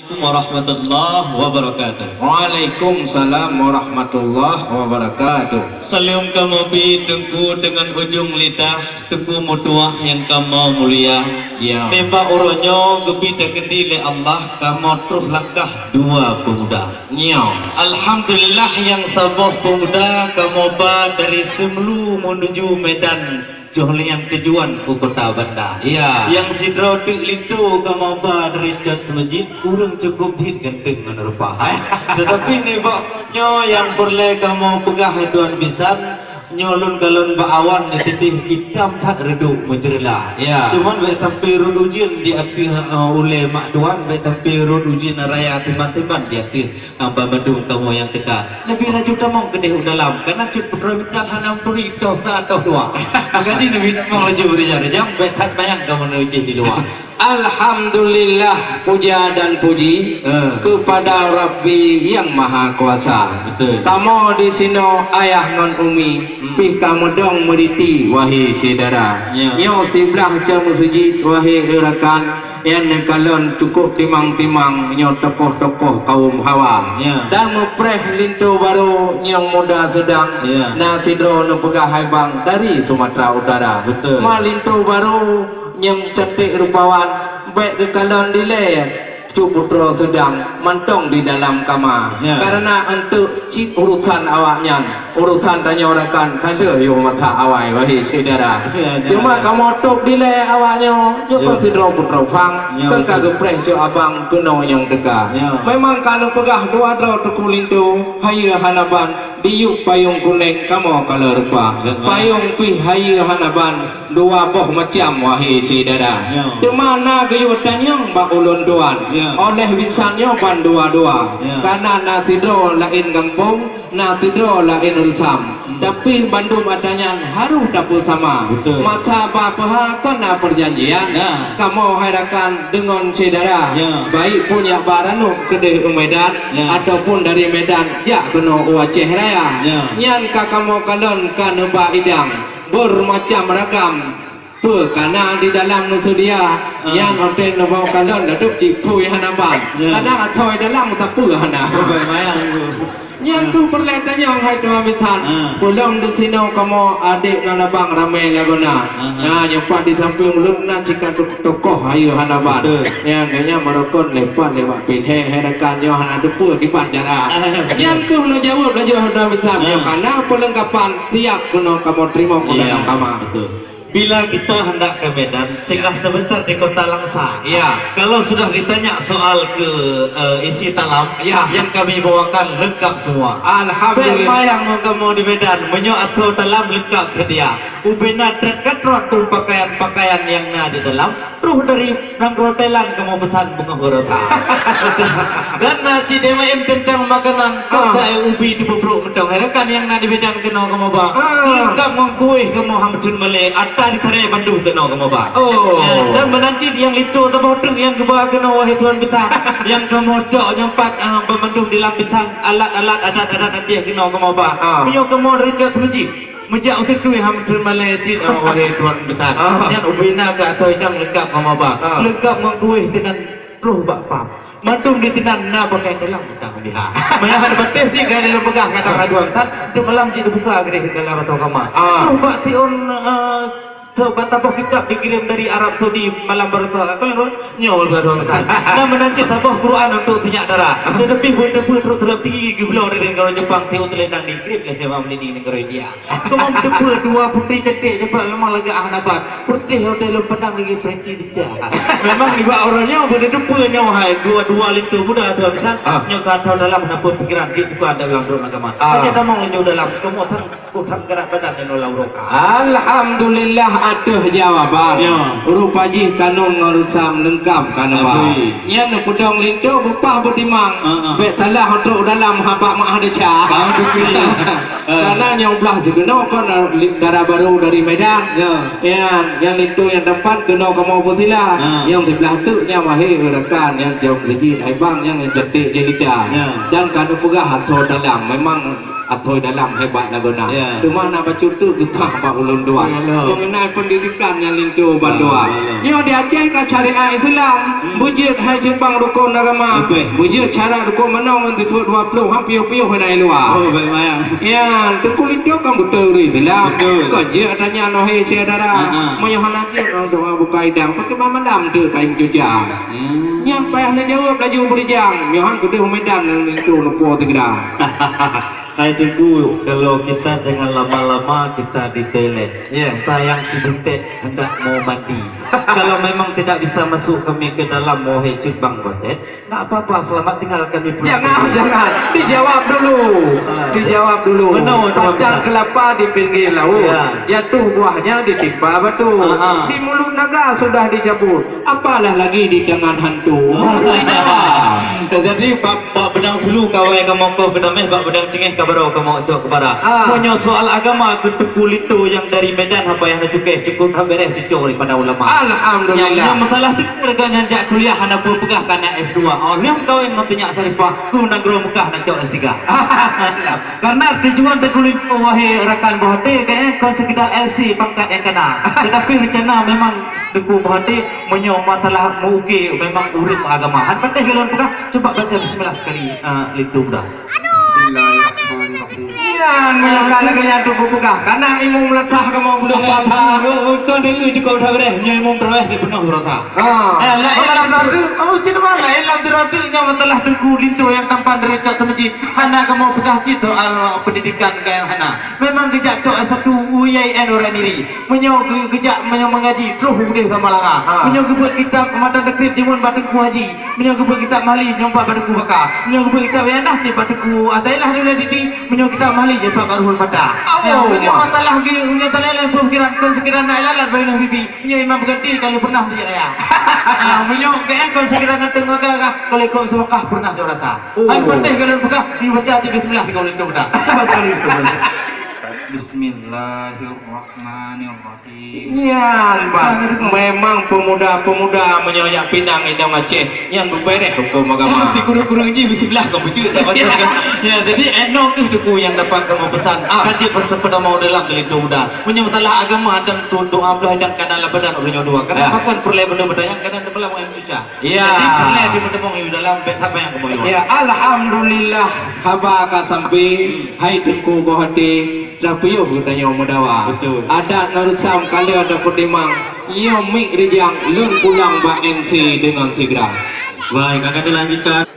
Warahmatullahi wabarakatuh. Waalaikumsalam warahmatullahi wabarakatuh. Salam kamu bi tengku dengan ujung lidah tengku mutuah yang kamu mulia. Ya. Tiba uronyo gebi terkendi le Allah kamu terus langkah dua pemuda. Nyau. Alhamdulillah yang sabah pemuda kamu ba dari Semlu menuju Medan. Johlian tujuan ke kota Bandar. Ya. Yang sidro tik litu kamu ba dari cat semajid kurang cukup hit genteng menerupa. Tetapi ni baknyo yang boleh kamu pegah tuan bisan nyolun galon baawan ni titih hitam tak redu menjerlah. Ya. Cuman baik tapi rod ujian diapi oleh mak tuan, baik tapi rod ujian raya timan-timan diapi amba Bandung kamu yang dekat. Lebih laju kamu kedeh dalam karena cukup permintaan hanam puri toh atau dua. Jadi nabi mau laju berjalan jam baik tak bayang kamu ujian di luar. Alhamdulillah, puja dan puji kepada Rabbi yang Maha Kuasa. Betul. Kamu di sini ayah non umi, pih kamu dong meriti wahai saudara. Ya. Yo sebelah jam masjid wahai rakan yang kalon cukup timang-timang nyo tokoh-tokoh kaum hawa. Ya. Dan mepreh lintu baru yang muda sedang. Ya. Na sidro no pegah haibang dari Sumatera Utara. Betul. Malintu baru yang cantik rupawan baik ke kalon dile Putra sedang mantong di dalam kamar. Ya. Karena untuk cik urusan awaknya, urusan tanya orakan kada yo mata awai wahai saudara. Ya, ya, Cuma ya. kamu tok dile awaknya yo Ya. konsidero putra pang Ya, ke betul. kagak preh jo abang keno yang deka. Ya. Memang kalau pegah dua dro tukulintu haya hanaban diuk payung kuning kamu kalau rupa. Ya. Payung pi haya hanaban dua boh macam wahai saudara. Ya. Di mana gayutan yang bak ulun tuan. Ya. Oleh wisannya pan dua-dua. Ya. Karena nasidro lain kampung, nasidro lain rusam. Tapi Bandung adanya harus dapur sama. Betul. Mata bapa kena perjanjian. Ya. Kamu hadakan dengan saudara. Ya. Baik punya baranuk kedai Medan Ya. ataupun dari Medan jak kena Aceh Raya. Ya. Nyan kamu kalon kan ba idang bermacam ragam. Karena di dalam nusudia yang onten nabau kalon daduk dipui hanaban. Ya. Kadang atoy dalam tapu hana. Bayang. Yang tu perletanya yang hai tuan mitan. Pulang di sini kamu adik dengan abang ramai laguna. Nah, yang pak di samping ulun na jika tokoh ayu hanaban. Betul. Yang kayaknya merokok lepas lewat pinhe herakan yo hana depu di panjara. Yang tu lo jawab lo jawab tuan mitan. Yang karena perlengkapan siap kuno kamu terima ke dalam kamar. Betul. Bila kita hendak ke Medan, singgah sebentar di kota Langsa. Ya. Kalau sudah ditanya soal ke isi talam, Ya. yang kami bawakan lengkap semua. Alhamdulillah. Yang kamu di Medan, menyo atau dalam lengkap sedia. Ubena terkatrot tu pakaian-pakaian yang na di dalam. Ruh dari nanggrotelan kamu petan bunga horota. Dan naci DMM tentang makanan. Kau ubi di bubruk mentong. Rekan yang na di Medan kena kamu bawa. Lengkap mengkuih kamu hamdun melek. Di Tarai Bandung kena kamu bah. Oh. Dan menancip yang itu atau truk yang kebawa kena wahai tuan kita. Yang kamu cok nyempat Bandung di lapisan alat-alat adat-adat Aceh kena kamu bah. Punya kamu dari cok semiji. Mejak untuk tu yang termalai cik wahai tuan kita. Yang ubina ke atau yang lengkap kamu bah. Lengkap mengkuih dengan roh bakpam. Mandung di tinan na pakai dalam utang dia. Mayahan betes cik kan dalam pegang kata kaduan tan. Tu malam cik dibuka gede dalam atau kamar. Roh bak tion Tabah kitab dikirim dari Arab Saudi malam baru soal kalau nyol baru kan. Nah menancit tabah Quran untuk tinyak darah. Tetapi buat terus tinggi gublau dari negara Jepang teu telendang dikirim oleh Dewan di negara India. Kamu depa dua putri cantik cepat memang lagi ahnabat. Putih hotel pedang lagi preti tidak. Memang dibawa orangnya boleh depa nyawa hai dua litu muda ada kan. Nyok tahu dalam apa pikiran kita bukan dalam rumah agama. Hanya damang lenyo dalam kamu tang gerak badan dan olah roka. Alhamdulillah aduh jawaban. Ya. Rupa jih kanung ngurusam lengkap kan apa. Yang pudong lintu bupah bertimang. Bet salah untuk dalam habak mak ada cah. Karena yang belah dikena kon darah baru dari Medan. Yang lintu yang depan kena kamu putila. Yang di belah tu nya wahai rekan yang jauh sedikit ai bang yang cantik jelida. Dan kanu pegah atau dalam memang atau dalam hebat laguna. Ya. Di mana baca tu getah pak ulun dua. Mengenai pendidikan yang lintu bandua. Yang diajarkan syariat Islam, bujut hai Jepang rukun agama. Bujut cara rukun mana orang tu 20 hampir henai luar. Oh baik mayang. Ya, tu lintu kan betul Islam. Kau je tanya no hei saudara. Moyohan lagi orang doa buka idang pakai malam tu kain cucian. Yang payah nak jawab laju berjang. Moyohan kudu medan yang lintu lupa tegak. Hai tunggu, kalau kita jangan lama-lama kita di toilet. Sayang si Bintet hendak mau mandi. Kalau memang tidak bisa masuk kami ke dalam mohon cubang botet, tak apa-apa, selamat tinggal kami pulang. Jangan. Dijawab dulu. Dijawab dulu. Padang kelapa di pinggir laut. Jatuh buahnya ditimpa batu. Di mulut naga sudah dicabut. Apalah lagi di tangan hantu. Jadi bak bedang flu kawai kamu kau kedamai bak bedang cengeh kabarau kamu cok kebara. Punya soal agama kulit tu yang dari Medan apa yang cukup hampir cucuk daripada ulama. Alhamdulillah. Yang masalah tikar kan yang jak kuliah hana pun pegah kana S2. Oh, yang kau yang nantinya Sarifah ku nak gro Mekah nak cok S3. Karena tujuan kulit wahai rakan bohate kayaknya kau sekedar LC pangkat yang kena. Tetapi rencana memang deku bohate menyoma telah muke memang urut agama. Han patah galon pegah coba baca bismillah sekali litu dah. Bismillahirrahmanirrahim. Yan menyangka lagi yang tubuh pegah. Karena imam letak kamu belum patah. Kau dulu cukup dah bereh nyemum terus di penuh berata. Oh, cina mana? Elam teradu yang telah deku litu yang tampan dari cok temji. Hana kamu pegah cito pendidikan kaya hana. Memang kejak cok satu UIN orang diri. Menyok kejak mengaji terus mungkin sama langa. Menyok buat kitab mata dekrip jimun bateku haji. Menyok buat kitab mali nyompa bateku baka. Menyok buat kitab yang dah cik bateku atailah dulu diti. Menyok kitab mali je pak karuhul pada. Menyok atalah menyok talalah pemikiran konsekiran lalat bayi bibi. Menyok imam berganti kalau pernah tidak ya. Menyok kaya konsekiran nganteng agak kalau kau semakah pernah jorata. Hai patah kalau buka dibaca bismillah kau itu dah. Sekali itu. Bismillahirrahmanirrahim. Yan, Pak. Memang pemuda-pemuda menyoyak pinang hidung Aceh yang berberes hukum agama. Nanti guru-guru ini bismillah kamu cuci saya baca. Ya, jadi enok tu duku yang dapat kamu pesan. Kaji bertepeda mau dalam kelitu muda. Menyebutlah agama dan doa belah dan kanal badan orang dua. Karena apa perle benda-benda yang kadang belah mau yang cuci. Ya. Jadi perle di benda dalam bet apa yang kamu lihat. Ya, alhamdulillah. Haba ka sampai hai duku bohati. Rapiyo bertanya mudawa. Betul. Ada narusam kali ada pedimang. Iyo mik rijang lun pulang ba MC dengan segera. Baik, akan dilanjutkan.